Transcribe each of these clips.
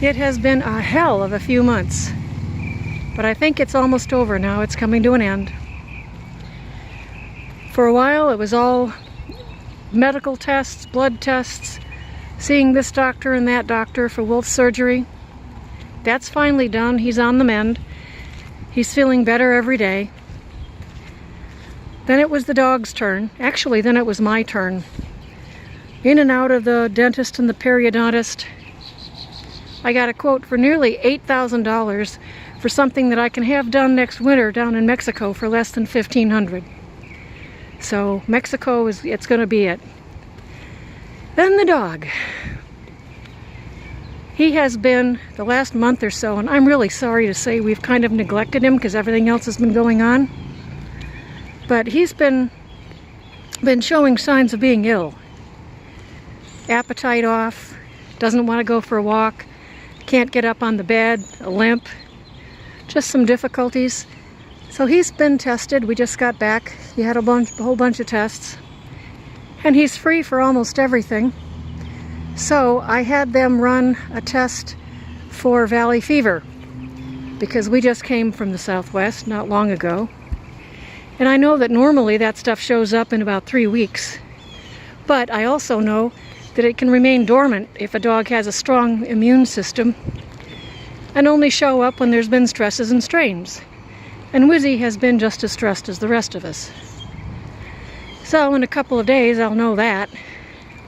It has been a hell of a few months, but I think it's almost over now. It's coming to an end. For a while it was all medical tests, blood tests, seeing this doctor and that doctor for Wolf's surgery. That's finally done. He's on the mend. He's feeling better every day. Then it was the dog's turn. Actually, then it was my turn. In and out of the dentist and the periodontist. I got a quote for nearly $8,000 for something that I can have done next winter down in Mexico for less than $1,500. So Mexico it's going to be it. Then the dog. He has been the last month or so, and I'm really sorry to say we've kind of neglected him because everything else has been going on. But he's been showing signs of being ill. Appetite off, doesn't want to go for a walk, can't get up on the bed, a limp, just some difficulties. So he's been tested. We just got back. He had a whole bunch of tests. And he's free for almost everything. So I had them run a test for valley fever because we just came from the Southwest not long ago. And I know that normally that stuff shows up in about 3 weeks. But I also know that it can remain dormant if a dog has a strong immune system and only show up when there's been stresses and strains. And Wizzy has been just as stressed as the rest of us. So in a couple of days I'll know that.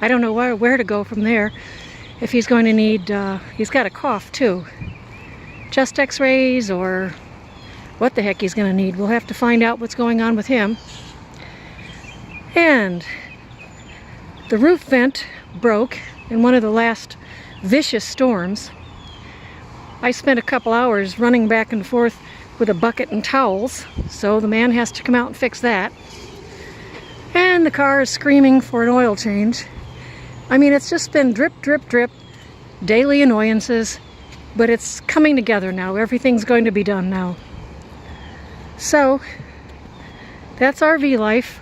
I don't know where to go from there. If he's going to need, he's got a cough too. Chest x-rays or what the heck he's going to need. We'll have to find out what's going on with him. And the roof vent broke in one of the last vicious storms. I spent a couple hours running back and forth with a bucket and towels, so the man has to come out and fix that. And the car is screaming for an oil change. I mean, it's just been drip, drip, drip, daily annoyances, but it's coming together now. Everything's going to be done now. So, that's RV life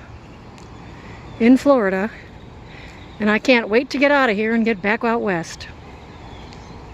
in Florida, and I can't wait to get out of here and get back out west.